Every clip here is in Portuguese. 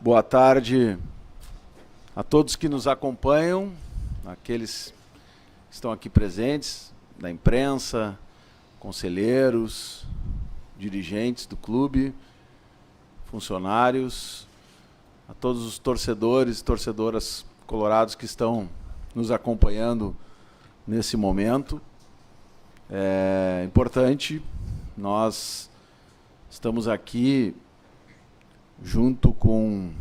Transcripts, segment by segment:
Boa tarde a todos que nos acompanham, aqueles que estão aqui presentes, da imprensa, conselheiros, dirigentes do clube, funcionários, a todos os torcedores e torcedoras colorados que estão nos acompanhando nesse momento. É importante, nós estamos aqui junto com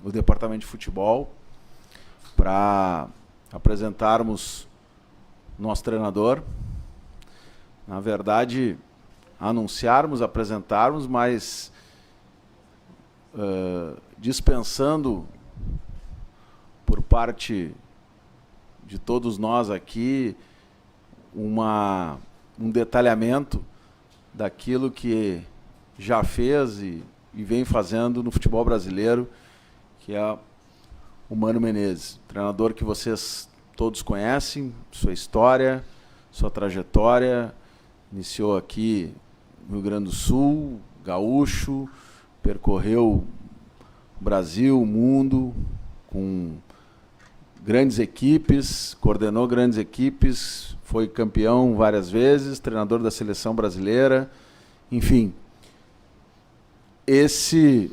o Departamento de Futebol para apresentarmos nosso treinador. Na verdade, anunciarmos, apresentarmos, mas dispensando por parte de todos nós aqui um detalhamento daquilo que já fez e vem fazendo no futebol brasileiro, que é o Mano Menezes, treinador que vocês todos conhecem, sua história, sua trajetória. Iniciou aqui no Rio Grande do Sul, gaúcho, percorreu o Brasil, o mundo, com grandes equipes, coordenou grandes equipes, foi campeão várias vezes, treinador da seleção brasileira, enfim. Esse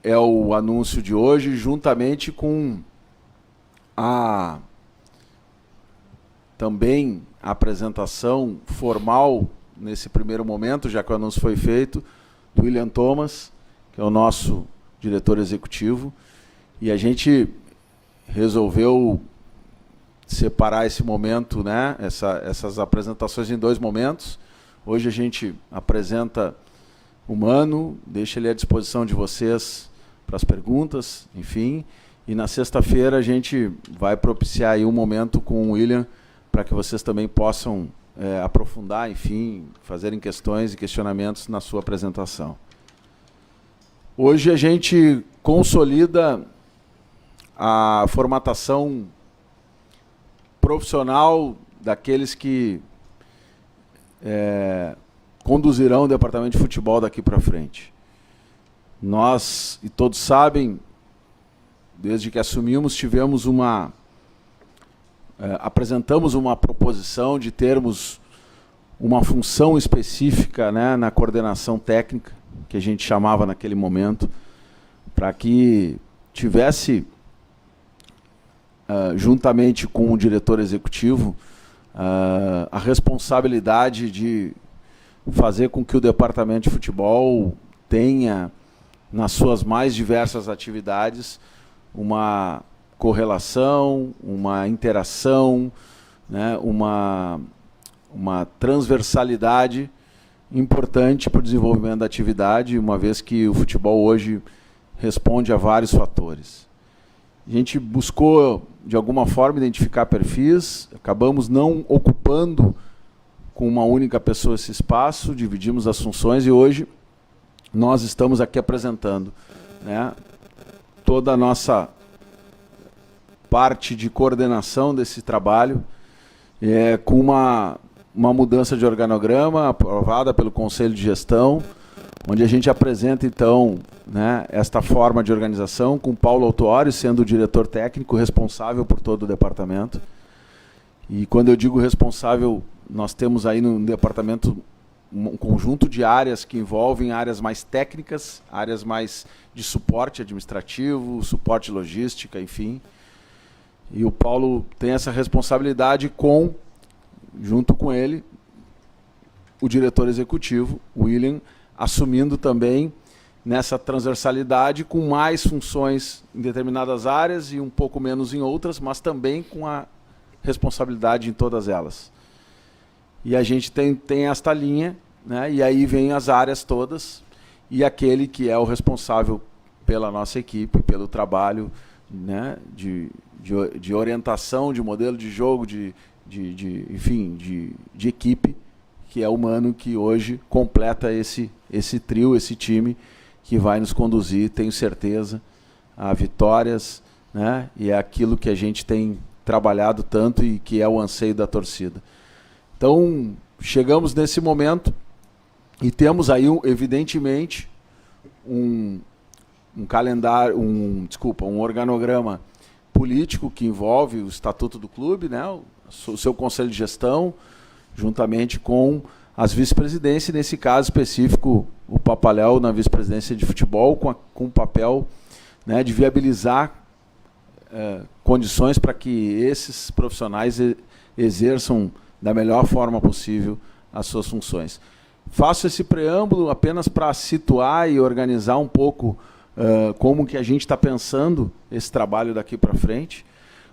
é o anúncio de hoje, juntamente com também a apresentação formal, nesse primeiro momento, já que o anúncio foi feito, do William Thomas, que é o nosso diretor executivo, e a gente resolveu separar esse momento, né, essas apresentações em dois momentos. Hoje a gente apresenta o Mano, deixa ele à disposição de vocês para as perguntas, enfim, e na sexta-feira a gente vai propiciar aí um momento com o William para que vocês também possam aprofundar, enfim, fazerem questões e questionamentos na sua apresentação. Hoje a gente consolida a formatação profissional daqueles que conduzirão o departamento de futebol daqui para frente. Nós, e todos sabem, desde que assumimos, apresentamos uma proposição de termos uma função específica, né, na coordenação técnica, que a gente chamava naquele momento, para que tivesse, juntamente com o diretor executivo, a responsabilidade de fazer com que o departamento de futebol tenha, nas suas mais diversas atividades, uma correlação, uma interação, né, uma transversalidade importante para o desenvolvimento da atividade, uma vez que o futebol hoje responde a vários fatores. A gente buscou, de alguma forma, identificar perfis, acabamos não ocupando com uma única pessoa esse espaço, dividimos as funções e hoje nós estamos aqui apresentando, né, toda a nossa parte de coordenação desse trabalho, com uma mudança de organograma aprovada pelo Conselho de Gestão, onde a gente apresenta, então, né, esta forma de organização, com Paulo Autuori sendo o diretor técnico responsável por todo o departamento. E quando eu digo responsável, nós temos aí no departamento um conjunto de áreas que envolvem áreas mais técnicas, áreas mais de suporte administrativo, suporte logística, enfim. E o Paulo tem essa responsabilidade junto com ele, o diretor executivo, o William, assumindo também nessa transversalidade, com mais funções em determinadas áreas e um pouco menos em outras, mas também com a responsabilidade em todas elas. E a gente tem esta linha, né, e aí vem as áreas todas, e aquele que é o responsável pela nossa equipe, pelo trabalho, né, de orientação, de modelo de jogo, enfim, de equipe, que é o Mano, que hoje completa esse trio, esse time, que vai nos conduzir, tenho certeza, a vitórias, né, e é aquilo que a gente tem trabalhado tanto e que é o anseio da torcida. Então, chegamos nesse momento e temos aí, evidentemente, um calendário, um organograma político que envolve o estatuto do clube, né, o seu conselho de gestão, juntamente com as vice-presidências, nesse caso específico, o Papaléu na vice-presidência de futebol, com o papel, né, de viabilizar condições para que esses profissionais exerçam da melhor forma possível as suas funções. Faço esse preâmbulo apenas para situar e organizar um pouco como que a gente está pensando esse trabalho daqui para frente,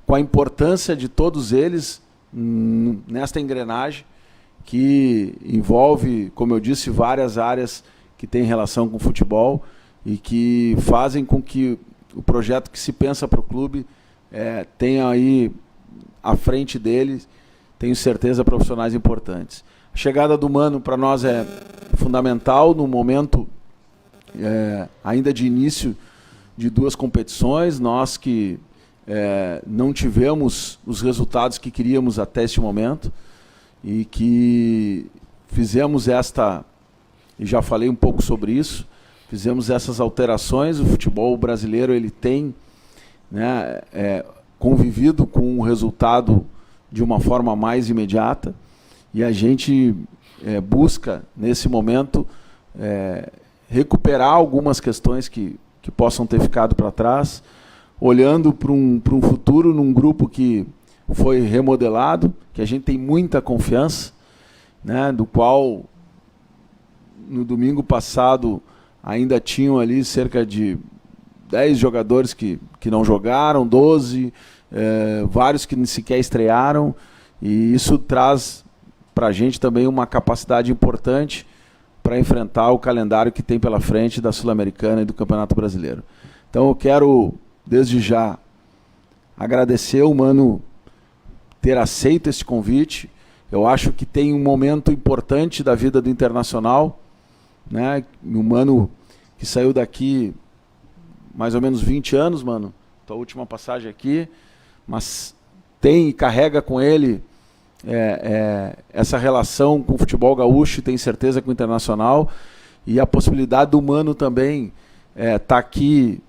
com a importância de todos eles nesta engrenagem que envolve, como eu disse, várias áreas que têm relação com o futebol e que fazem com que o projeto que se pensa para o clube tenha aí à frente dele, tenho certeza, profissionais importantes. A chegada do Mano para nós é fundamental no momento ainda de início de 2 competições, nós que não tivemos os resultados que queríamos até este momento e que fizemos e já falei um pouco sobre isso, fizemos essas alterações. O futebol brasileiro ele tem, né, convivido com o resultado de uma forma mais imediata e a gente busca, nesse momento, recuperar algumas questões que possam ter ficado para trás, olhando para um futuro num grupo que foi remodelado, que a gente tem muita confiança, né, do qual no domingo passado ainda tinham ali cerca de 10 jogadores que não jogaram, 12, vários que nem sequer estrearam, e isso traz para a gente também uma capacidade importante para enfrentar o calendário que tem pela frente da Sul-Americana e do Campeonato Brasileiro. Então eu quero, desde já, agradecer o Mano ter aceito esse convite. Eu acho que tem um momento importante da vida do Internacional, né? O Mano que saiu daqui mais ou menos 20 anos, Mano, tua última passagem aqui, mas tem e carrega com ele essa relação com o futebol gaúcho, tem certeza, com o Internacional, e a possibilidade do Mano também tá aqui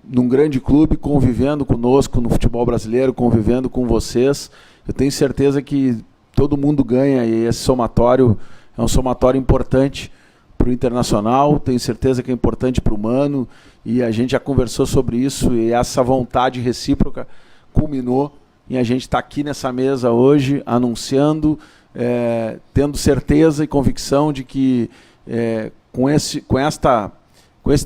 num grande clube, convivendo conosco no futebol brasileiro, convivendo com vocês. Eu tenho certeza que todo mundo ganha e esse somatório é um somatório importante para o Internacional, tenho certeza que é importante para o Mano, e a gente já conversou sobre isso, e essa vontade recíproca culminou em a gente estar aqui nessa mesa hoje, anunciando, tendo certeza e convicção de que com esse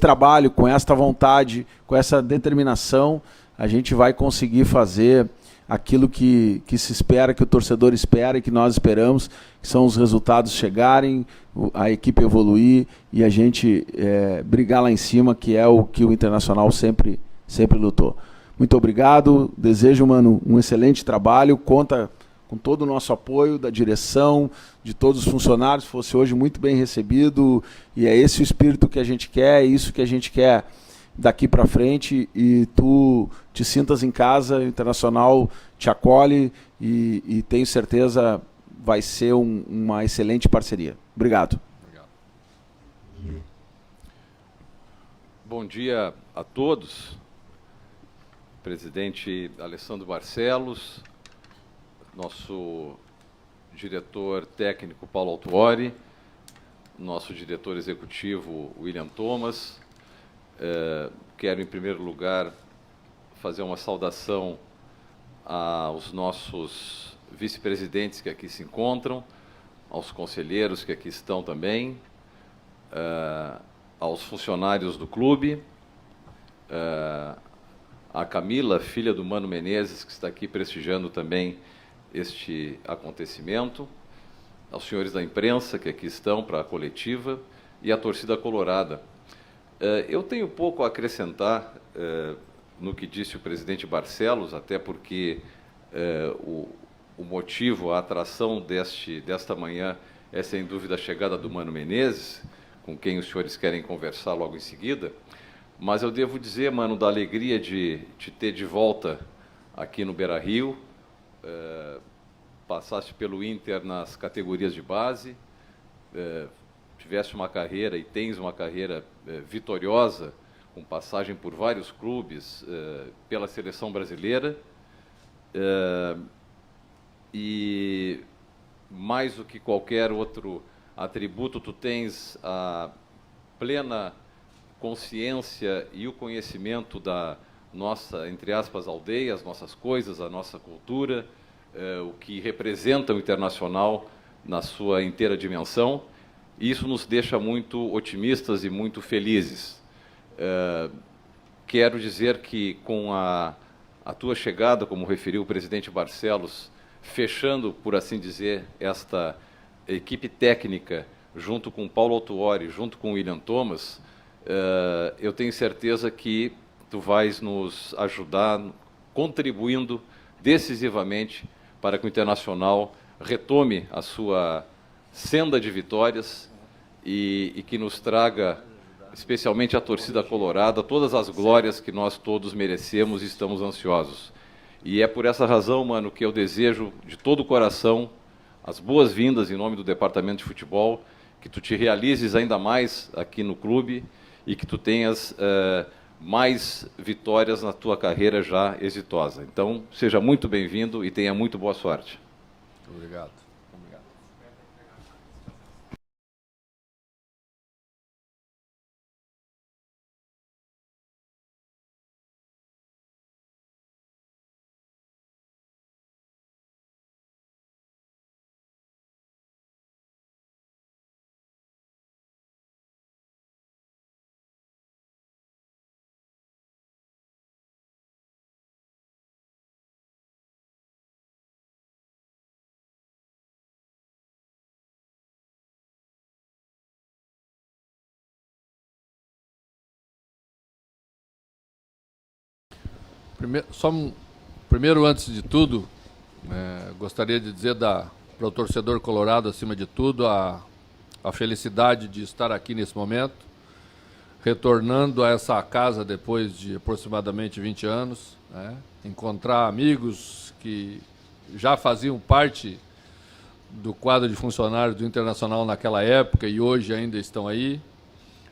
trabalho, com esta vontade, com essa determinação, a gente vai conseguir fazer aquilo que se espera, que o torcedor espera e que nós esperamos, que são os resultados chegarem, a equipe evoluir e a gente brigar lá em cima, que é o que o Internacional sempre lutou. Muito obrigado, desejo, Mano, um excelente trabalho, conta com todo o nosso apoio da direção, de todos os funcionários, fosse hoje muito bem recebido, e é esse o espírito que a gente quer, é isso que a gente quer daqui para frente, e tu te sintas em casa, o Internacional te acolhe, e tenho certeza vai ser uma excelente parceria. Obrigado. Bom dia a todos. Presidente Alessandro Barcelos, nosso diretor técnico Paulo Autuori, nosso diretor executivo William Thomas. Quero, em primeiro lugar, fazer uma saudação aos nossos vice-presidentes que aqui se encontram, aos conselheiros que aqui estão também, aos funcionários do clube, a Camila, filha do Mano Menezes, que está aqui prestigiando também este acontecimento, aos senhores da imprensa que aqui estão para a coletiva e à torcida colorada. Eu tenho pouco a acrescentar no que disse o presidente Barcelos, até porque o motivo, a atração desta manhã é, sem dúvida, a chegada do Mano Menezes, com quem os senhores querem conversar logo em seguida. Mas eu devo dizer, Mano, da alegria de te ter de volta aqui no Beira-Rio. Passaste pelo Inter nas categorias de base, tiveste uma carreira e tens uma carreira vitoriosa, com passagem por vários clubes, pela seleção brasileira, e mais do que qualquer outro atributo, tu tens a plena consciência e o conhecimento da nossa, entre aspas, aldeia, as nossas coisas, a nossa cultura, o que representa o Internacional na sua inteira dimensão. E isso nos deixa muito otimistas e muito felizes. Quero dizer que com a tua chegada, como referiu o presidente Barcelos, fechando, por assim dizer, esta equipe técnica, junto com Paulo Autuori, junto com William Thomas, eu tenho certeza que tu vais nos ajudar, contribuindo decisivamente para que o Internacional retome a sua senda de vitórias e que nos traga, especialmente a torcida colorada, todas as glórias que nós todos merecemos e estamos ansiosos. E é por essa razão, mano, que eu desejo de todo o coração as boas-vindas em nome do Departamento de Futebol, que tu te realizes ainda mais aqui no clube e que tu tenhas mais vitórias na tua carreira já exitosa. Então, seja muito bem-vindo e tenha muito boa sorte. Obrigado. Primeiro, antes de tudo, gostaria de dizer para o torcedor colorado, acima de tudo, a felicidade de estar aqui nesse momento, retornando a essa casa depois de aproximadamente 20 anos, né? Encontrar amigos que já faziam parte do quadro de funcionários do Internacional naquela época e hoje ainda estão aí,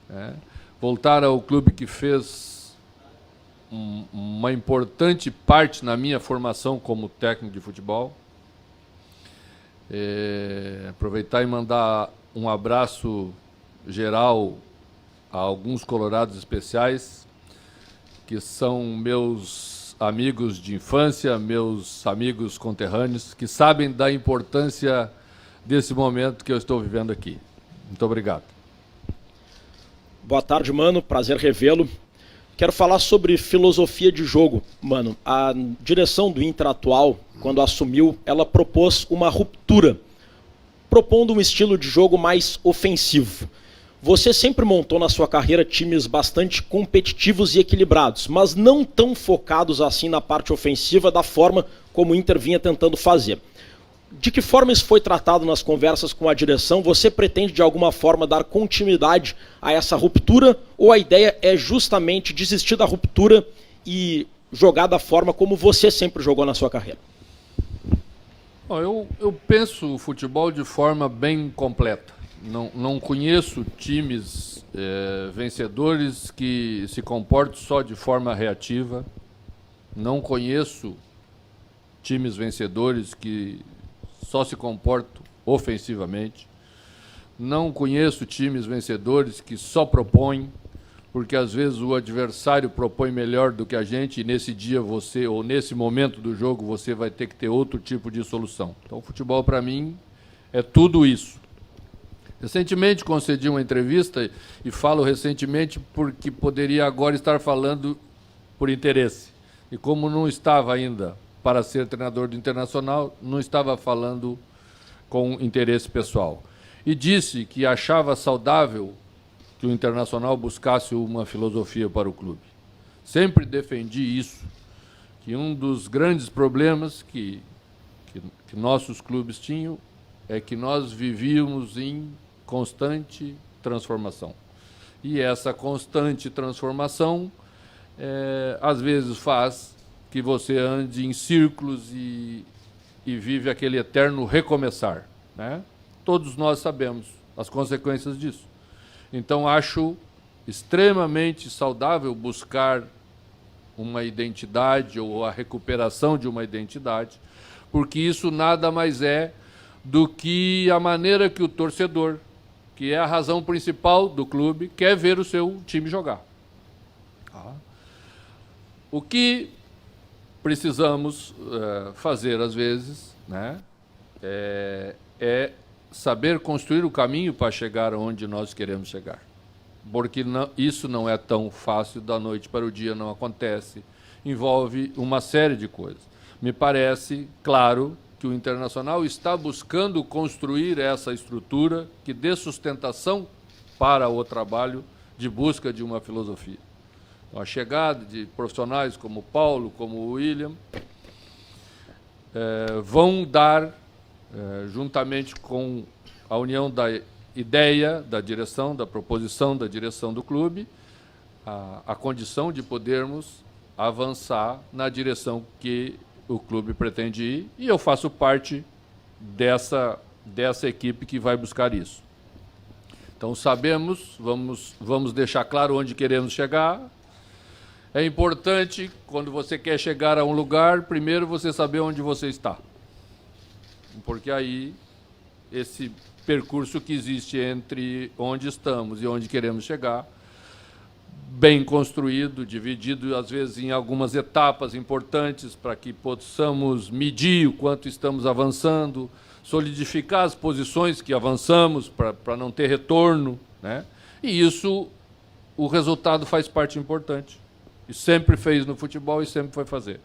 né? Voltar ao clube que fez uma importante parte na minha formação como técnico de futebol. Aproveitar e mandar um abraço geral a alguns colorados especiais, que são meus amigos de infância, meus amigos conterrâneos, que sabem da importância desse momento que eu estou vivendo aqui. Muito obrigado. Boa tarde, mano. Prazer revê-lo. Quero falar sobre filosofia de jogo, mano. A direção do Inter atual, quando assumiu, ela propôs uma ruptura, propondo um estilo de jogo mais ofensivo. Você sempre montou na sua carreira times bastante competitivos e equilibrados, mas não tão focados assim na parte ofensiva da forma como o Inter vinha tentando fazer. De que forma isso foi tratado nas conversas com a direção? Você pretende de alguma forma dar continuidade a essa ruptura ou a ideia é justamente desistir da ruptura e jogar da forma como você sempre jogou na sua carreira? Bom, eu penso o futebol de forma bem completa. Não conheço times vencedores que se comportem só de forma reativa. Não conheço times vencedores que só se comportam ofensivamente. Não conheço times vencedores que só propõem, porque às vezes o adversário propõe melhor do que a gente e nesse dia você, ou nesse momento do jogo, você vai ter que ter outro tipo de solução. Então o futebol, para mim, é tudo isso. Recentemente concedi uma entrevista, e falo recentemente porque poderia agora estar falando por interesse. E como não estava ainda para ser treinador do Internacional, não estava falando com interesse pessoal. E disse que achava saudável que o Internacional buscasse uma filosofia para o clube. Sempre defendi isso, que um dos grandes problemas que nossos clubes tinham é que nós vivíamos em constante transformação. E essa constante transformação, às vezes, faz que você ande em círculos e vive aquele eterno recomeçar, né? Todos nós sabemos as consequências disso. Então, acho extremamente saudável buscar uma identidade ou a recuperação de uma identidade, porque isso nada mais é do que a maneira que o torcedor, que é a razão principal do clube, quer ver o seu time jogar. O que precisamos fazer, às vezes, né, é saber construir o caminho para chegar onde nós queremos chegar. Porque isso não é tão fácil, da noite para o dia não acontece, envolve uma série de coisas. Me parece, claro, que o Internacional está buscando construir essa estrutura que dê sustentação para o trabalho de busca de uma filosofia. Então, a chegada de profissionais como o Paulo, como o William, vão dar, juntamente com a união da ideia da direção, da proposição da direção do clube, a condição de podermos avançar na direção que o clube pretende ir, e eu faço parte dessa equipe que vai buscar isso. Então, sabemos, vamos deixar claro onde queremos chegar. É importante, quando você quer chegar a um lugar, primeiro você saber onde você está. Porque aí, esse percurso que existe entre onde estamos e onde queremos chegar, bem construído, dividido, às vezes, em algumas etapas importantes para que possamos medir o quanto estamos avançando, solidificar as posições que avançamos para não ter retorno, né? E isso, o resultado faz parte importante. E sempre fez no futebol e sempre vai fazer.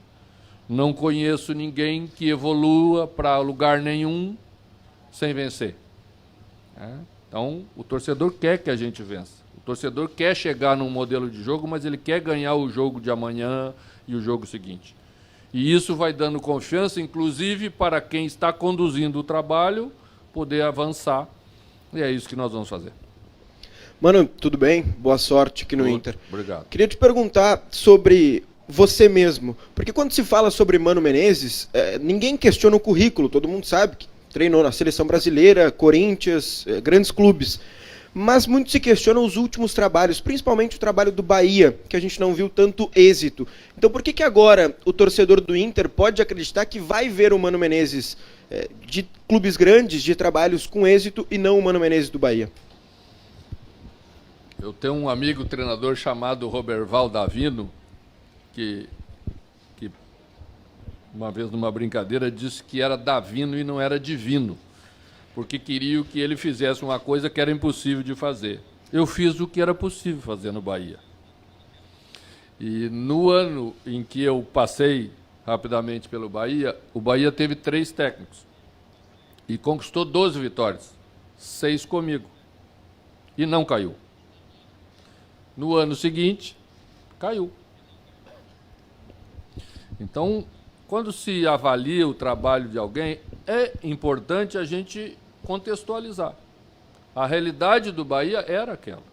Não conheço ninguém que evolua para lugar nenhum sem vencer. Então, o torcedor quer que a gente vença. O torcedor quer chegar num modelo de jogo, mas ele quer ganhar o jogo de amanhã e o jogo seguinte. E isso vai dando confiança, inclusive, para quem está conduzindo o trabalho, poder avançar. E é isso que nós vamos fazer. Mano, tudo bem? Boa sorte aqui no Inter. Obrigado. Queria te perguntar sobre você mesmo. Porque quando se fala sobre Mano Menezes, ninguém questiona o currículo. Todo mundo sabe que treinou na Seleção Brasileira, Corinthians, grandes clubes. Mas muito se questiona os últimos trabalhos, principalmente o trabalho do Bahia, que a gente não viu tanto êxito. Então por que agora o torcedor do Inter pode acreditar que vai ver o Mano Menezes de clubes grandes, de trabalhos com êxito, e não o Mano Menezes do Bahia? Eu tenho um amigo treinador chamado Roberval Davino, que uma vez numa brincadeira disse que era Davino e não era divino, porque queriam que ele fizesse uma coisa que era impossível de fazer. Eu fiz o que era possível fazer no Bahia. E no ano em que eu passei rapidamente pelo Bahia, o Bahia teve 3 técnicos e conquistou 12 vitórias, 6 comigo, e não caiu. No ano seguinte, caiu. Então, quando se avalia o trabalho de alguém, é importante a gente contextualizar. A realidade do Bahia era aquela.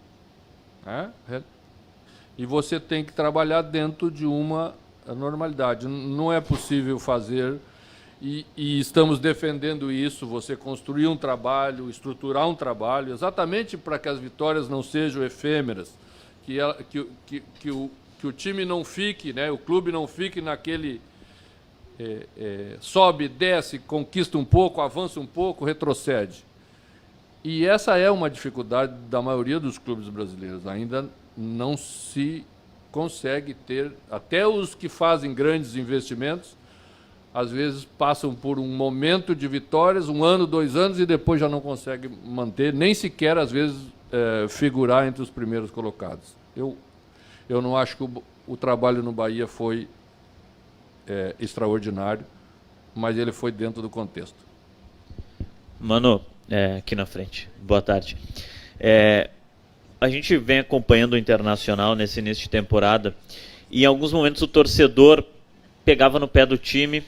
E você tem que trabalhar dentro de uma normalidade. Não é possível fazer, e estamos defendendo isso, você construir um trabalho, estruturar um trabalho, exatamente para que as vitórias não sejam efêmeras, que o time não fique, né, o clube não fique naquele sobe, desce, conquista um pouco, avança um pouco, retrocede. E essa é uma dificuldade da maioria dos clubes brasileiros. Ainda não se consegue ter, até os que fazem grandes investimentos, às vezes passam por um momento de vitórias, 1 ano, 2 anos, e depois já não conseguem manter, nem sequer, às vezes, figurar entre os primeiros colocados. Eu não acho que o trabalho no Bahia foi extraordinário, mas ele foi dentro do contexto. Mano, aqui na frente, boa tarde. A gente vem acompanhando o Internacional nesse início de temporada, e em alguns momentos o torcedor pegava no pé do time.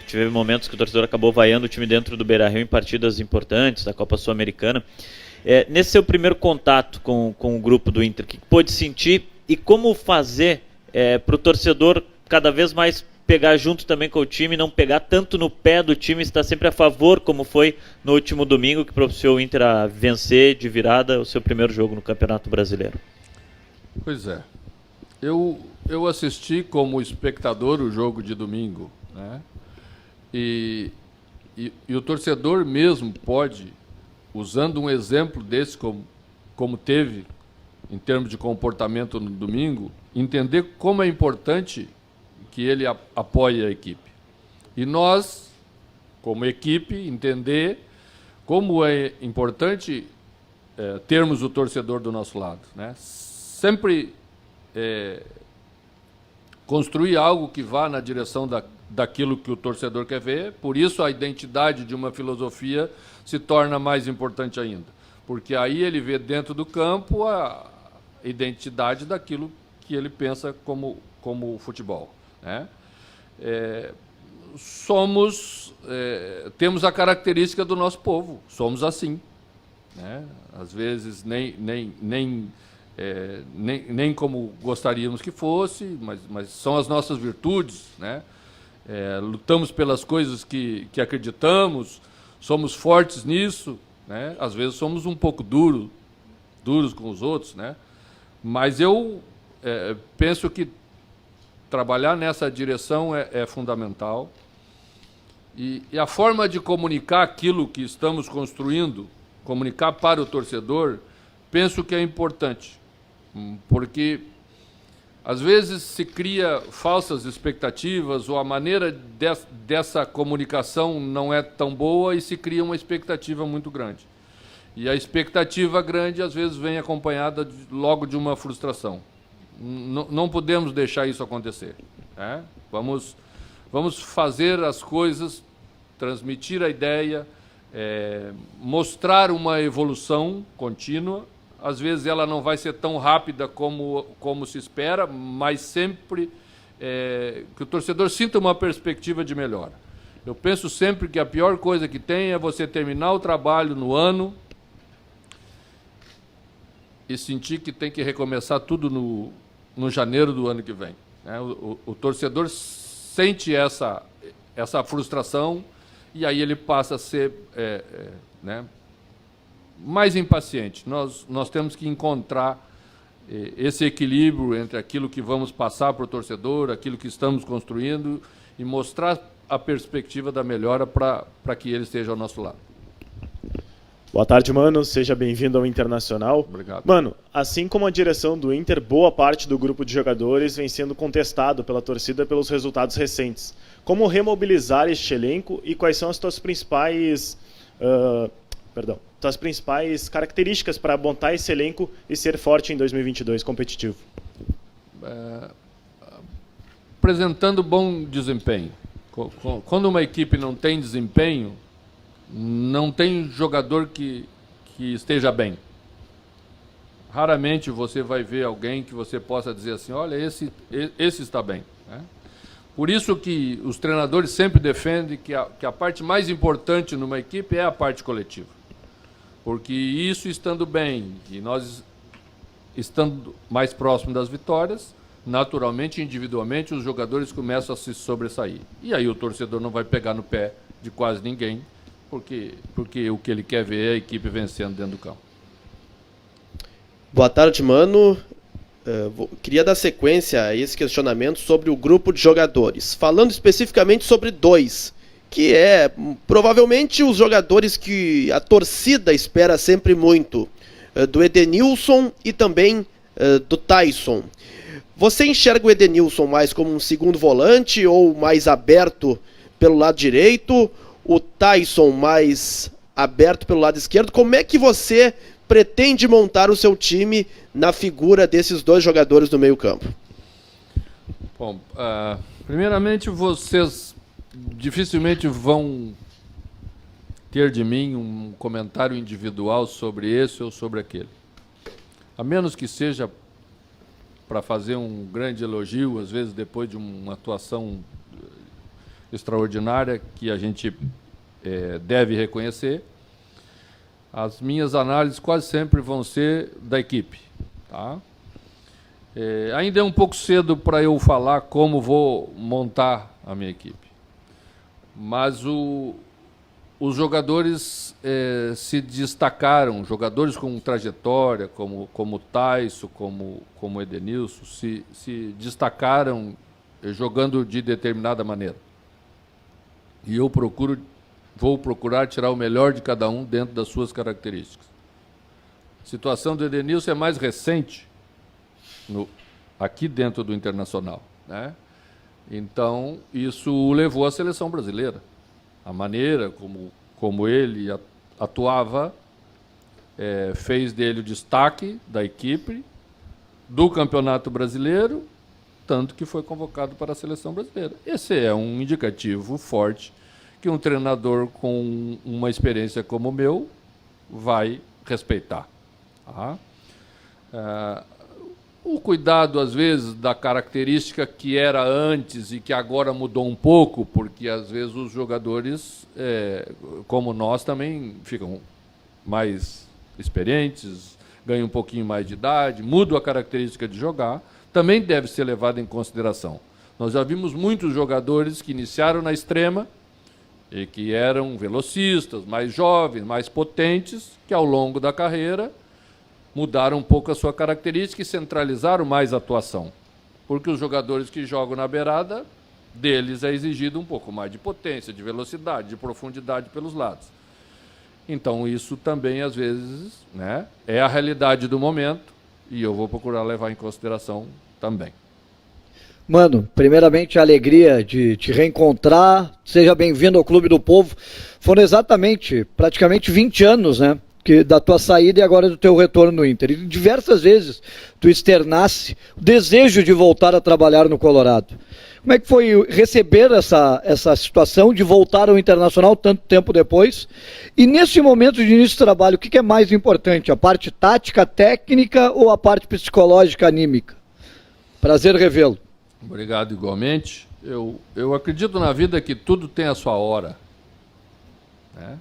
Tive momentos que o torcedor acabou vaiando o time dentro do Beira-Rio em partidas importantes da Copa Sul-Americana. Nesse seu primeiro contato com o grupo do Inter, o que pôde sentir e como fazer para o torcedor cada vez mais pegar junto também com o time, não pegar tanto no pé do time, estar sempre a favor, como foi no último domingo, que propiciou o Inter a vencer de virada o seu primeiro jogo no Campeonato Brasileiro? Pois é. Eu assisti como espectador o jogo de domingo, né? E o torcedor mesmo pode, usando um exemplo desse como teve em termos de comportamento no domingo, entender como é importante que ele apoie a equipe. E nós, como equipe, entender como é importante termos o torcedor do nosso lado, né? Sempre construir algo que vá na direção daquilo que o torcedor quer ver. Por isso a identidade de uma filosofia se torna mais importante ainda, porque aí ele vê dentro do campo a identidade daquilo que ele pensa como futebol, né? Temos a característica do nosso povo, somos assim, né? Às vezes nem como gostaríamos que fosse, mas são as nossas virtudes, né? Lutamos pelas coisas que acreditamos, somos fortes nisso, né? Às vezes somos um pouco duros com os outros, né? Mas eu penso que trabalhar nessa direção é fundamental. E a forma de comunicar aquilo que estamos construindo, comunicar para o torcedor, penso que é importante. Porque, às vezes, se cria falsas expectativas ou a maneira dessa comunicação não é tão boa e se cria uma expectativa muito grande. E a expectativa grande, às vezes, vem acompanhada logo de uma frustração. Não podemos deixar isso acontecer, né? Vamos fazer as coisas, transmitir a ideia, mostrar uma evolução contínua. Às vezes ela não vai ser tão rápida como se espera, mas sempre que o torcedor sinta uma perspectiva de melhora. Eu penso sempre que a pior coisa que tem é você terminar o trabalho no ano e sentir que tem que recomeçar tudo no janeiro do ano que vem, né? O torcedor sente essa frustração e aí ele passa a ser né, mais impaciente. Nós temos que encontrar esse equilíbrio entre aquilo que vamos passar para o torcedor, aquilo que estamos construindo e mostrar a perspectiva da melhora para que ele esteja ao nosso lado. Boa tarde, Mano. Seja bem-vindo ao Internacional. Obrigado. Mano, assim como a direção do Inter, boa parte do grupo de jogadores vem sendo contestado pela torcida pelos resultados recentes. Como remobilizar este elenco e quais são as tuas principais características para montar esse elenco e ser forte em 2022, competitivo? Apresentando bom desempenho. Quando uma equipe não tem desempenho, não tem jogador que esteja bem. Raramente você vai ver alguém que você possa dizer assim, olha, esse está bem, né? Por isso que os treinadores sempre defendem que a parte mais importante numa equipe é a parte coletiva. Porque isso estando bem e nós estando mais próximo das vitórias, naturalmente, individualmente, os jogadores começam a se sobressair. E aí o torcedor não vai pegar no pé de quase ninguém, porque o que ele quer ver é a equipe vencendo dentro do campo. Boa tarde, Mano. Queria dar sequência a esse questionamento sobre o grupo de jogadores, falando especificamente sobre dois, que é provavelmente os jogadores que a torcida espera sempre muito, do Edenilson e também do Taison. Você enxerga o Edenilson mais como um segundo volante ou mais aberto pelo lado direito? O Taison mais aberto pelo lado esquerdo? Como é que você pretende montar o seu time na figura desses dois jogadores do meio campo? Bom, primeiramente vocês dificilmente vão ter de mim um comentário individual sobre esse ou sobre aquele. A menos que seja para fazer um grande elogio, às vezes depois de uma atuação extraordinária que a gente deve reconhecer. As minhas análises quase sempre vão ser da equipe, tá? Ainda é um pouco cedo para eu falar como vou montar a minha equipe. Mas os jogadores se destacaram, jogadores com trajetória, como o Taisso, como o Edenilson, se destacaram jogando de determinada maneira. E eu vou procurar tirar o melhor de cada um dentro das suas características. A situação do Edenilson é mais recente aqui dentro do Internacional, né? Então, isso o levou à seleção brasileira. A maneira como ele atuava fez dele o destaque da equipe, do Campeonato Brasileiro, tanto que foi convocado para a seleção brasileira. Esse é um indicativo forte que um treinador com uma experiência como o meu vai respeitar. Tá? O cuidado, às vezes, da característica que era antes e que agora mudou um pouco, porque, às vezes, os jogadores, como nós, também ficam mais experientes, ganham um pouquinho mais de idade, mudam a característica de jogar, também deve ser levado em consideração. Nós já vimos muitos jogadores que iniciaram na extrema e que eram velocistas, mais jovens, mais potentes, que, ao longo da carreira, mudaram um pouco a sua característica e centralizaram mais a atuação. Porque os jogadores que jogam na beirada, deles é exigido um pouco mais de potência, de velocidade, de profundidade pelos lados. Então, isso também, às vezes, né, é a realidade do momento e eu vou procurar levar em consideração também. Mano, primeiramente a alegria de te reencontrar, seja bem-vindo ao Clube do Povo. Foram praticamente 20 anos, né? Da tua saída e agora do teu retorno no Inter. E diversas vezes tu externasse o desejo de voltar a trabalhar no Colorado. Como é que foi receber essa situação de voltar ao Internacional tanto tempo depois? E nesse momento de início de trabalho, o que é mais importante? A parte tática, técnica ou a parte psicológica, anímica? Prazer revê-lo. Obrigado igualmente. Eu acredito na vida que tudo tem a sua hora, né?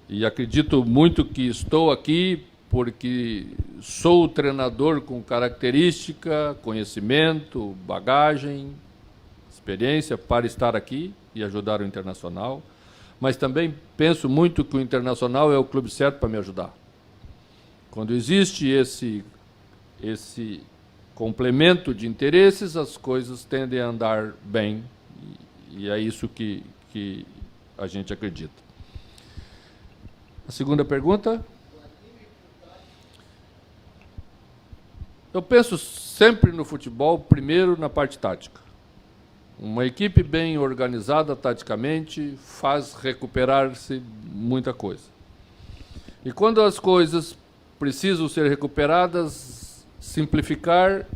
E acredito muito que estou aqui porque sou treinador com característica, conhecimento, bagagem, experiência para estar aqui e ajudar o Internacional. Mas também penso muito que o Internacional é o clube certo para me ajudar. Quando existe esse complemento de interesses, as coisas tendem a andar bem. E é isso que a gente acredita. A segunda pergunta? Eu penso sempre no futebol, primeiro na parte tática. Uma equipe bem organizada taticamente faz recuperar-se muita coisa. E quando as coisas precisam ser recuperadas, simplificar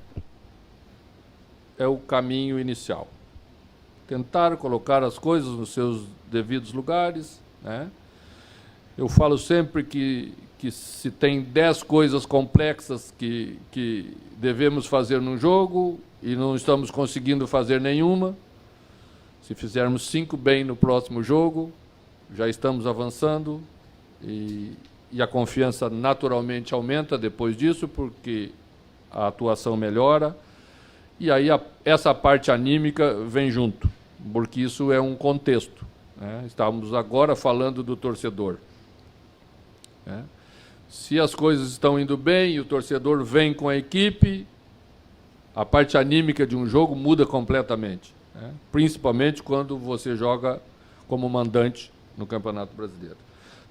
é o caminho inicial. Tentar colocar as coisas nos seus devidos lugares, né? Eu falo sempre que se tem 10 coisas complexas que devemos fazer num jogo e não estamos conseguindo fazer nenhuma, se fizermos 5 bem no próximo jogo, já estamos avançando e a confiança naturalmente aumenta depois disso, porque a atuação melhora e aí essa parte anímica vem junto, porque isso é um contexto, né? Estamos agora falando do torcedor. Se as coisas estão indo bem e o torcedor vem com a equipe, a parte anímica de um jogo muda completamente, né? Principalmente quando você joga como mandante no Campeonato Brasileiro.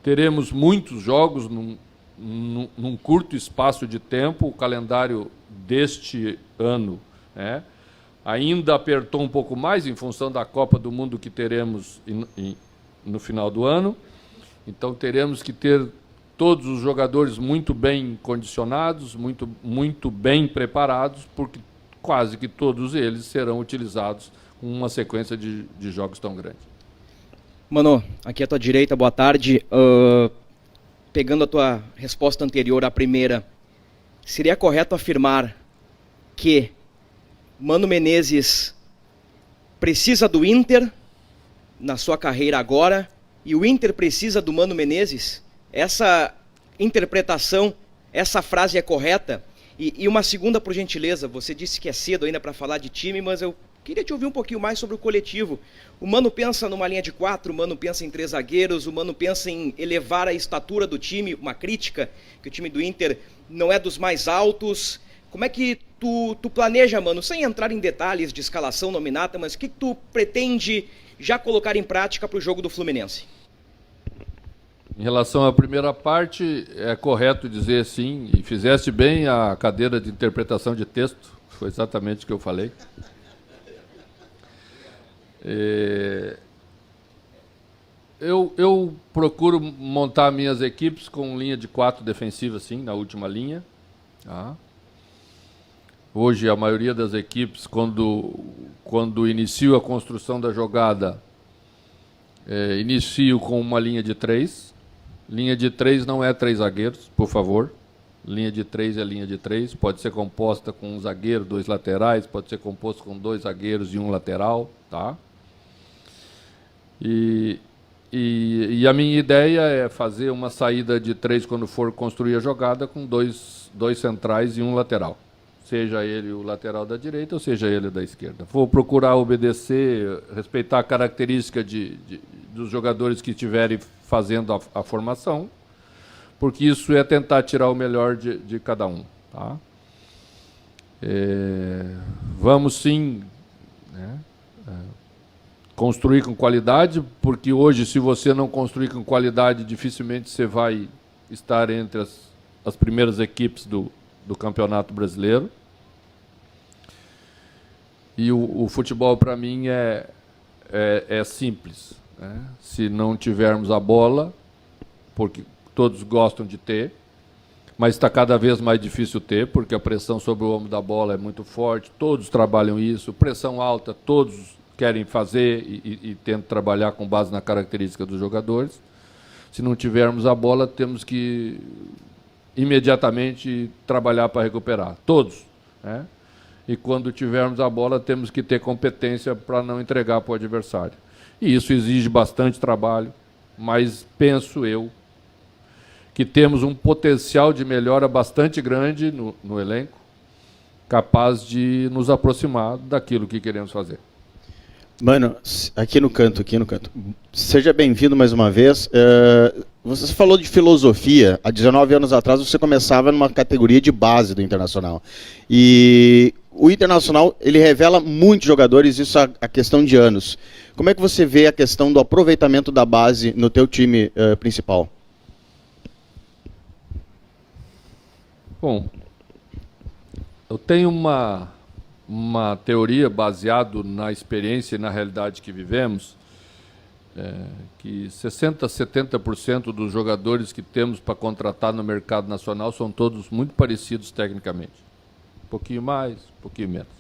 Teremos muitos jogos num curto espaço de tempo. O calendário deste ano, né, ainda apertou um pouco mais em função da Copa do Mundo que teremos no final do ano. Então teremos que ter todos os jogadores muito bem condicionados, muito bem preparados, porque quase que todos eles serão utilizados com uma sequência de jogos tão grande. Mano, aqui à tua direita, boa tarde. Pegando a tua resposta anterior à primeira, seria correto afirmar que Mano Menezes precisa do Inter na sua carreira agora e o Inter precisa do Mano Menezes? Essa interpretação, essa frase é correta? E uma segunda, por gentileza, você disse que é cedo ainda para falar de time, mas eu Queria te ouvir um pouquinho mais sobre o coletivo. O Mano pensa numa linha de 4, o Mano pensa em 3 zagueiros, o Mano pensa em elevar a estatura do time, uma crítica que o time do Inter não é dos mais altos. Como é que tu planeja, Mano, sem entrar em detalhes de escalação nominata, mas o que tu pretende já colocar em prática para o jogo do Fluminense? Em relação à primeira parte, é correto dizer sim, e fizeste bem a cadeira de interpretação de texto, foi exatamente o que eu falei. Eu procuro montar minhas equipes com linha de 4 defensiva, sim, na última linha. Tá? Hoje, a maioria das equipes, quando inicio a construção da jogada, inicio com uma linha de 3. Linha de 3 não é 3 zagueiros, por favor. Linha de 3 é linha de 3. Pode ser composta com um zagueiro, 2 laterais. Pode ser composta com 2 zagueiros e 1 lateral. Tá? E a minha ideia é fazer uma saída de 3 quando for construir a jogada com 2 centrais e 1 lateral. Seja ele o lateral da direita ou seja ele da esquerda. Vou procurar obedecer, respeitar a característica dos jogadores que estiverem fazendo a formação, porque isso é tentar tirar o melhor de cada um. Tá? Vamos sim, né, construir com qualidade, porque hoje, se você não construir com qualidade, dificilmente você vai estar entre as primeiras equipes do Campeonato Brasileiro. E o futebol, para mim, é simples. Né? Se não tivermos a bola, porque todos gostam de ter, mas está cada vez mais difícil ter, porque a pressão sobre o ombro da bola é muito forte, todos trabalham isso, pressão alta, todos querem fazer e tentam trabalhar com base na característica dos jogadores. Se não tivermos a bola, temos que imediatamente trabalhar para recuperar, todos. Né? E quando tivermos a bola, temos que ter competência para não entregar para o adversário. E isso exige bastante trabalho, mas penso eu que temos um potencial de melhora bastante grande no elenco, capaz de nos aproximar daquilo que queremos fazer. Mano, aqui no canto. Seja bem-vindo mais uma vez. Você falou de filosofia. Há 19 anos atrás você começava numa categoria de base do Internacional. E o Internacional, ele revela muitos jogadores, isso há questão de anos. Como é que você vê a questão do aproveitamento da base no teu time principal? Bom, eu tenho uma teoria baseada na experiência e na realidade que vivemos, que 60% a 70% dos jogadores que temos para contratar no mercado nacional são todos muito parecidos tecnicamente. Um pouquinho mais, um pouquinho menos.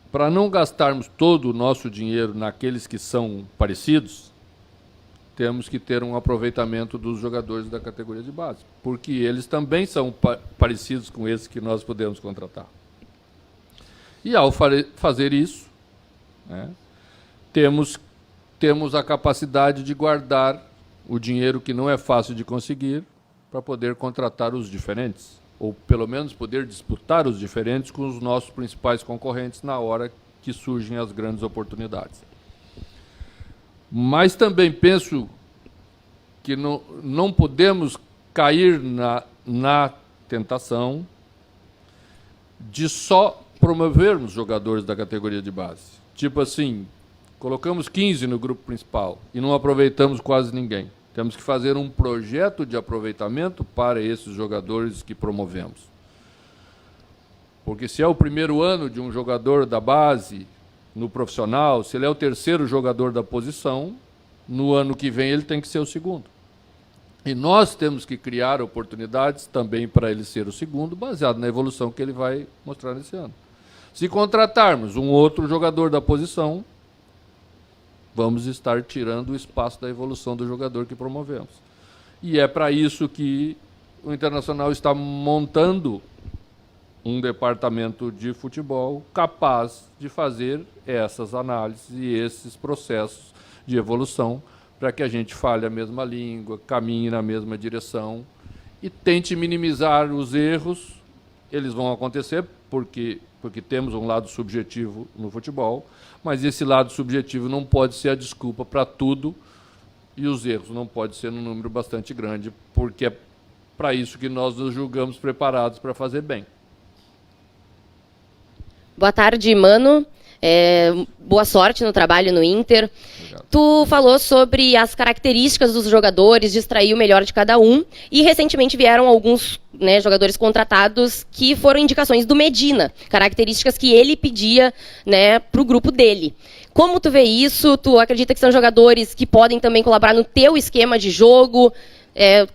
Para não gastarmos todo o nosso dinheiro naqueles que são parecidos, temos que ter um aproveitamento dos jogadores da categoria de base, porque eles também são parecidos com esses que nós podemos contratar. E ao fazer isso, né, temos a capacidade de guardar o dinheiro que não é fácil de conseguir para poder contratar os diferentes, ou pelo menos poder disputar os diferentes com os nossos principais concorrentes na hora que surgem as grandes oportunidades. Mas também penso que não podemos cair na tentação de só promovermos jogadores da categoria de base. Tipo assim, colocamos 15 no grupo principal e não aproveitamos quase ninguém. Temos que fazer um projeto de aproveitamento para esses jogadores que promovemos. Porque se é o primeiro ano de um jogador da base no profissional, se ele é o terceiro jogador da posição, no ano que vem ele tem que ser o segundo. E nós temos que criar oportunidades também para ele ser o segundo, baseado na evolução que ele vai mostrar nesse ano. Se contratarmos um outro jogador da posição, vamos estar tirando o espaço da evolução do jogador que promovemos. E é para isso que o Internacional está montando um departamento de futebol capaz de fazer essas análises e esses processos de evolução para que a gente fale a mesma língua, caminhe na mesma direção e tente minimizar os erros. Eles vão acontecer porque temos um lado subjetivo no futebol, mas esse lado subjetivo não pode ser a desculpa para tudo, e os erros não podem ser num número bastante grande, porque é para isso que nós nos julgamos preparados para fazer bem. Boa tarde, Mano. Boa sorte no trabalho no Inter. Obrigado. Tu falou sobre as características dos jogadores, de extrair o melhor de cada um, e recentemente vieram alguns, né, jogadores contratados que foram indicações do Medina, características que ele pedia, né, para o grupo dele. Como tu vê isso? Tu acredita que são jogadores que podem também colaborar no teu esquema de jogo?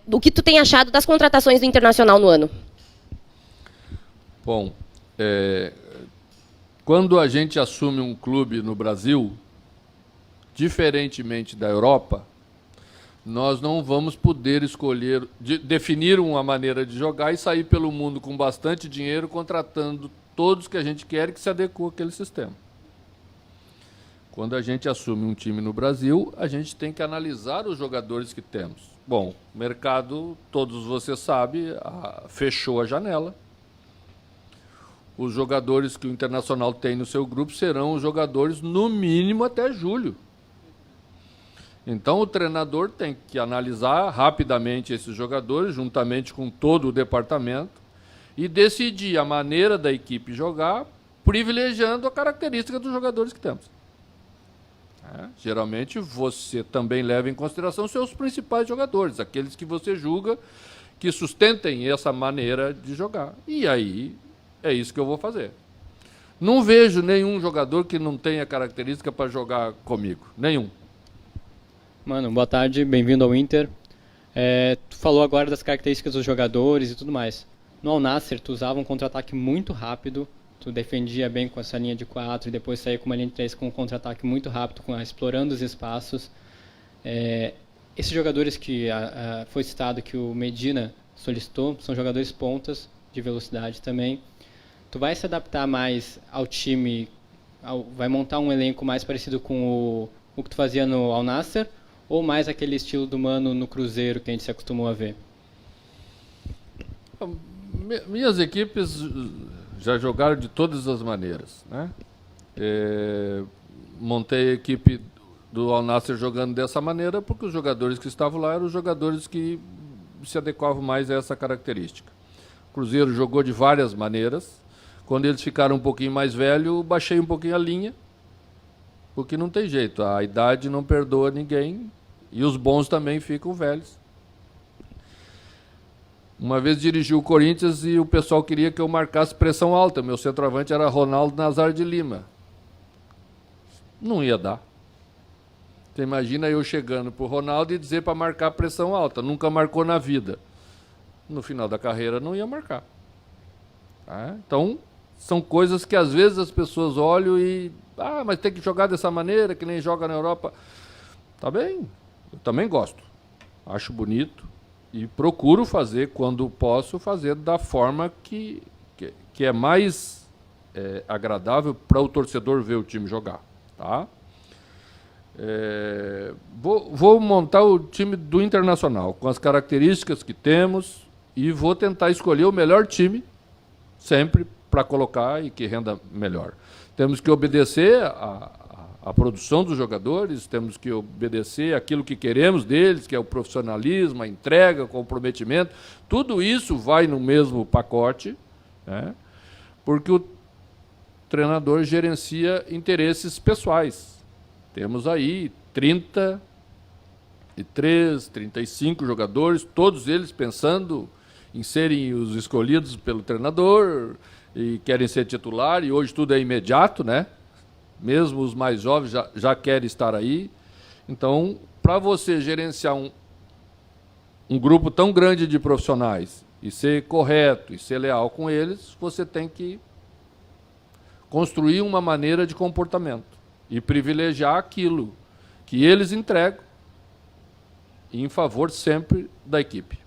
O que tu tem achado das contratações do Internacional no ano? Bom, quando a gente assume um clube no Brasil, diferentemente da Europa, nós não vamos poder escolher, definir uma maneira de jogar e sair pelo mundo com bastante dinheiro, contratando todos que a gente quer e que se adequam àquele sistema. Quando a gente assume um time no Brasil, a gente tem que analisar os jogadores que temos. Bom, o mercado, todos vocês sabem, fechou a janela. Os jogadores que o Internacional tem no seu grupo serão os jogadores, no mínimo, até julho. Então, o treinador tem que analisar rapidamente esses jogadores, juntamente com todo o departamento, e decidir a maneira da equipe jogar, privilegiando a característica dos jogadores que temos. Geralmente, você também leva em consideração seus principais jogadores, aqueles que você julga que sustentem essa maneira de jogar. E aí, é isso que eu vou fazer. Não vejo nenhum jogador que não tenha característica para jogar comigo. Nenhum. Mano, boa tarde, bem-vindo ao Inter. Tu falou agora das características dos jogadores e tudo mais. No Al Nassr, tu usava um contra-ataque muito rápido, tu defendia bem com essa linha de 4 e depois saía com uma linha de 3 com um contra-ataque muito rápido, explorando os espaços. Esses jogadores que foi citado que o Medina solicitou, são jogadores pontas, de velocidade também. Tu vai se adaptar mais ao time, vai montar um elenco mais parecido com o que tu fazia no Al Nassr, ou mais aquele estilo do Mano no Cruzeiro que a gente se acostumou a ver? Minhas equipes já jogaram de todas as maneiras, né? Montei a equipe do Al Nassr jogando dessa maneira porque os jogadores que estavam lá eram os jogadores que se adequavam mais a essa característica. O Cruzeiro jogou de várias maneiras. Quando eles ficaram um pouquinho mais velhos, baixei um pouquinho a linha, porque não tem jeito, a idade não perdoa ninguém e os bons também ficam velhos. Uma vez dirigi o Corinthians e o pessoal queria que eu marcasse pressão alta. Meu centroavante era Ronaldo Nazário de Lima. Não ia dar. Você imagina eu chegando para o Ronaldo e dizer para marcar pressão alta. Nunca marcou na vida. No final da carreira não ia marcar. Então, são coisas que às vezes as pessoas olham e... mas tem que jogar dessa maneira, que nem joga na Europa. Tá bem, eu também gosto. Acho bonito. E procuro fazer, quando posso, fazer da forma que é mais agradável para o torcedor ver o time jogar. Tá? Vou montar o time do Internacional, com as características que temos, e vou tentar escolher o melhor time, sempre, para colocar e que renda melhor. Temos que obedecer a produção dos jogadores, temos que obedecer aquilo que queremos deles, que é o profissionalismo, a entrega, o comprometimento. Tudo isso vai no mesmo pacote, né? Porque o treinador gerencia interesses pessoais. Temos aí 33, 35 jogadores, todos eles pensando em serem os escolhidos pelo treinador e querem ser titular, e hoje tudo é imediato, né? Mesmo os mais jovens já querem estar aí. Então, para você gerenciar um grupo tão grande de profissionais e ser correto e ser leal com eles, você tem que construir uma maneira de comportamento e privilegiar aquilo que eles entregam em favor sempre da equipe.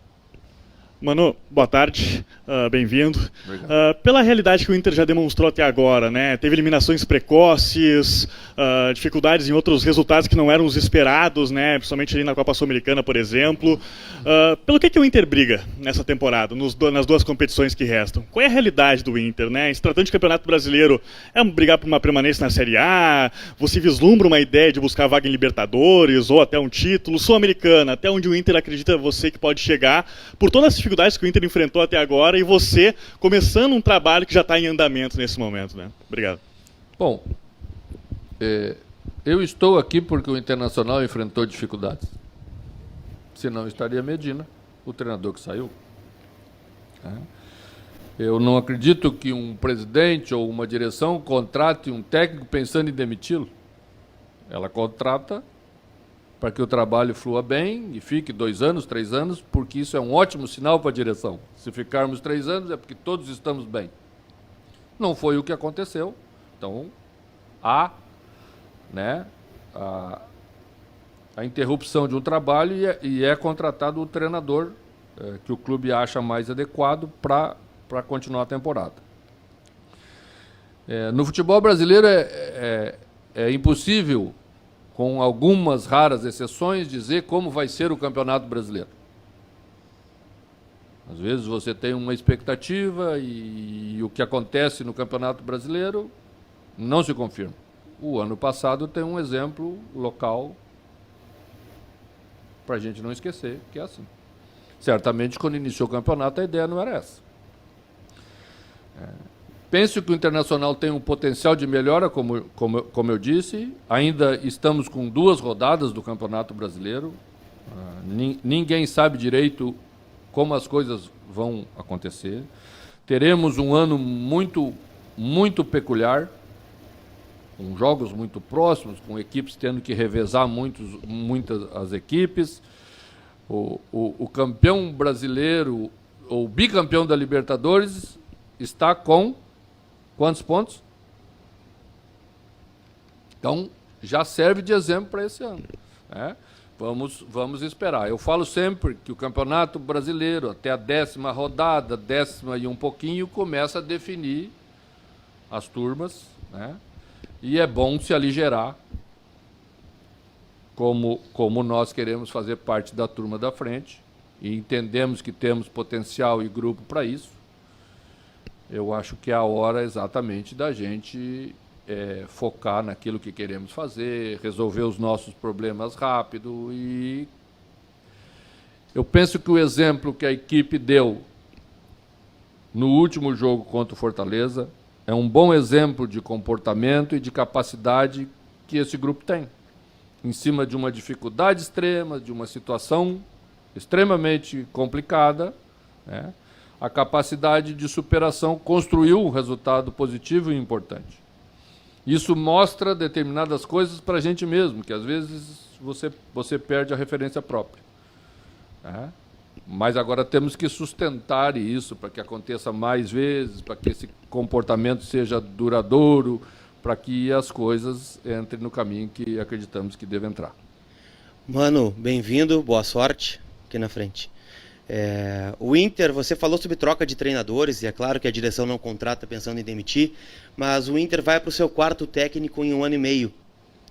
Mano, boa tarde, bem-vindo. Pela realidade que o Inter já demonstrou até agora, né? Teve eliminações precoces, dificuldades em outros resultados que não eram os esperados, né? Principalmente ali na Copa Sul-Americana, por exemplo. Pelo que o Inter briga nessa temporada, nas duas competições que restam? Qual é a realidade do Inter, né? Se tratando de Campeonato Brasileiro, é brigar por uma permanência na Série A? Você vislumbra uma ideia de buscar vaga em Libertadores ou até um título? Sul-Americana, até onde o Inter acredita você que pode chegar por todas as dificuldades que o Inter enfrentou até agora e você começando um trabalho que já está em andamento nesse momento, né? Obrigado. Bom, eu estou aqui porque o Internacional enfrentou dificuldades. Senão estaria Medina, o treinador que saiu. Eu não acredito que um presidente ou uma direção contrate um técnico pensando em demiti-lo. Ela contrata para que o trabalho flua bem e fique 2 anos, 3 anos, porque isso é um ótimo sinal para a direção. Se ficarmos 3 anos é porque todos estamos bem. Não foi o que aconteceu. Então, há, né, a interrupção de um trabalho e é contratado o treinador que o clube acha mais adequado para continuar a temporada. No futebol brasileiro é impossível, com algumas raras exceções, dizer como vai ser o Campeonato Brasileiro. Às vezes você tem uma expectativa e o que acontece no Campeonato Brasileiro não se confirma. O ano passado tem um exemplo local para a gente não esquecer, que é assim. Certamente, quando iniciou o campeonato, a ideia não era essa. Penso que o Internacional tem um potencial de melhora, como eu disse. Ainda estamos com 2 rodadas do Campeonato Brasileiro. Ninguém sabe direito como as coisas vão acontecer. Teremos um ano muito, muito peculiar, com jogos muito próximos, com equipes tendo que revezar muitas as equipes. O campeão brasileiro, ou bicampeão da Libertadores, está com quantos pontos? Então, já serve de exemplo para esse ano, né? Vamos esperar. Eu falo sempre que o Campeonato Brasileiro, até a 10ª rodada, 10ª e um pouquinho, começa a definir as turmas, né? E é bom se aligerar, como nós queremos fazer parte da turma da frente, e entendemos que temos potencial e grupo para isso. Eu acho que é a hora exatamente da gente focar naquilo que queremos fazer, resolver os nossos problemas rápido. E eu penso que o exemplo que a equipe deu no último jogo contra o Fortaleza é um bom exemplo de comportamento e de capacidade que esse grupo tem. Em cima de uma dificuldade extrema, de uma situação extremamente complicada, né? A capacidade de superação construiu um resultado positivo e importante. Isso mostra determinadas coisas para a gente mesmo, que às vezes você perde a referência própria, né? Mas agora temos que sustentar isso para que aconteça mais vezes, para que esse comportamento seja duradouro, para que as coisas entrem no caminho que acreditamos que devem entrar. Mano, bem-vindo, boa sorte aqui na frente. O Inter, você falou sobre troca de treinadores, e é claro que a direção não contrata pensando em demitir, mas o Inter vai para o seu 4º técnico em 1 ano e meio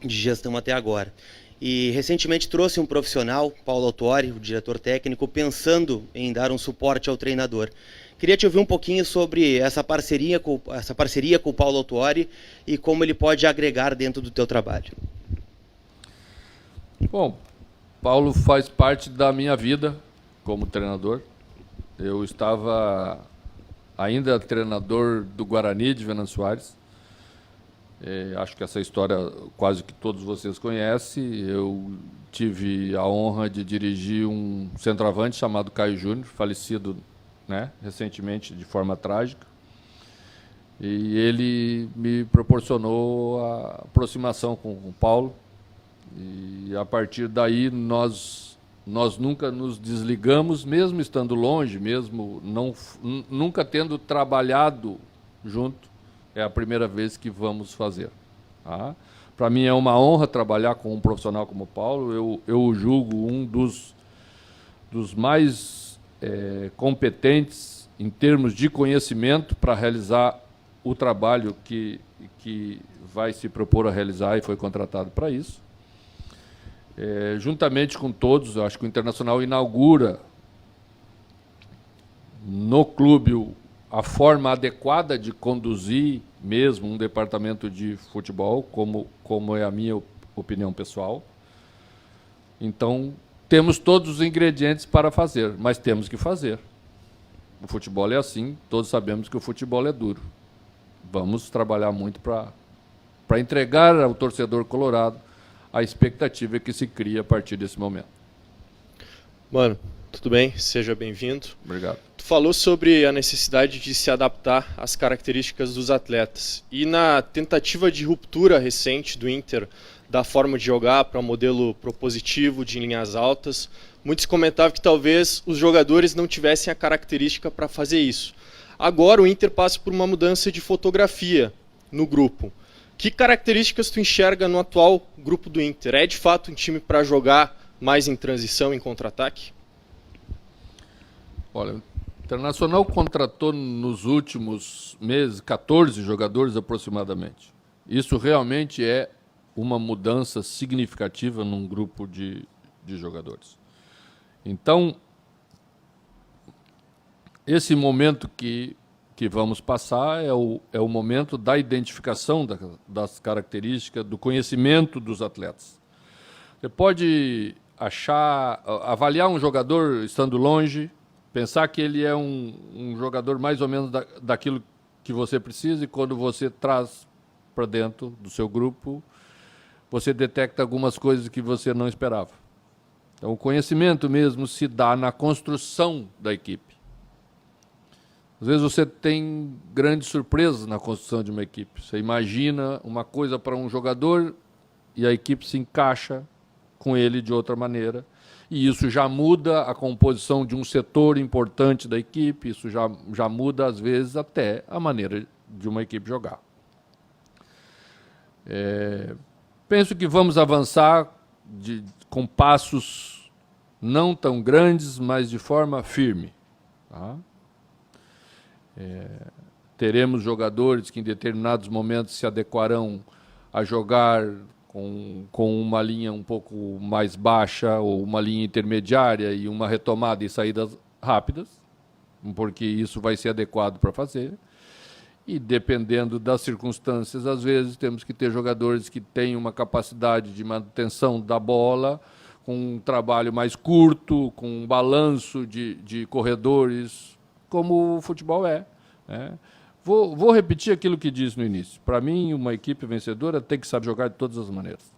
de gestão até agora. E recentemente trouxe um profissional, Paulo Autuori, o diretor técnico, pensando em dar um suporte ao treinador. Queria te ouvir um pouquinho sobre essa parceria com o Paulo Autuori e como ele pode agregar dentro do teu trabalho. Bom, Paulo faz parte da minha vida como treinador. Eu estava ainda treinador do Guarani de Venâncio Soares. Acho que essa história quase que todos vocês conhecem. Eu tive a honra de dirigir um centroavante chamado Caio Júnior, falecido, né, recentemente de forma trágica. E ele me proporcionou a aproximação com o Paulo. E a partir daí nós nunca nos desligamos, mesmo estando longe, mesmo nunca tendo trabalhado junto. É a primeira vez que vamos fazer. Tá? Para mim é uma honra trabalhar com um profissional como o Paulo. Eu o julgo um dos mais competentes em termos de conhecimento para realizar o trabalho que vai se propor a realizar e foi contratado para isso. Juntamente com todos, eu acho que o Internacional inaugura no clube a forma adequada de conduzir mesmo um departamento de futebol, como é a minha opinião pessoal. Então, temos todos os ingredientes para fazer, mas temos que fazer. O futebol é assim, todos sabemos que o futebol é duro. Vamos trabalhar muito para entregar ao torcedor colorado a expectativa que se cria a partir desse momento. Mano, tudo bem? Seja bem-vindo. Obrigado. Tu falou sobre a necessidade de se adaptar às características dos atletas. E na tentativa de ruptura recente do Inter da forma de jogar para um modelo propositivo de linhas altas, muitos comentavam que talvez os jogadores não tivessem a característica para fazer isso. Agora o Inter passa por uma mudança de fotografia no grupo. Que características tu enxerga no atual grupo do Inter? É de fato um time para jogar mais em transição, em contra-ataque? Olha, o Internacional contratou nos últimos meses 14 jogadores aproximadamente. Isso realmente é uma mudança significativa num grupo de jogadores. Então, esse momento que vamos passar é o momento da identificação das características, do conhecimento dos atletas. Você pode avaliar um jogador estando longe, pensar que ele é um jogador mais ou menos daquilo que você precisa, e quando você traz para dentro do seu grupo, você detecta algumas coisas que você não esperava. Então, o conhecimento mesmo se dá na construção da equipe. Às vezes você tem grandes surpresas na construção de uma equipe. Você imagina uma coisa para um jogador e a equipe se encaixa com ele de outra maneira. E isso já muda a composição de um setor importante da equipe, isso já muda, às vezes, até a maneira de uma equipe jogar. Penso que vamos avançar com passos não tão grandes, mas de forma firme. Tá? Teremos jogadores que em determinados momentos se adequarão a jogar com uma linha um pouco mais baixa ou uma linha intermediária e uma retomada e saídas rápidas, porque isso vai ser adequado para fazer. E dependendo das circunstâncias, às vezes temos que ter jogadores que têm uma capacidade de manutenção da bola, com um trabalho mais curto, com um balanço de corredores, como o futebol é. Vou repetir aquilo que disse no início. Para mim, uma equipe vencedora tem que saber jogar de todas as maneiras.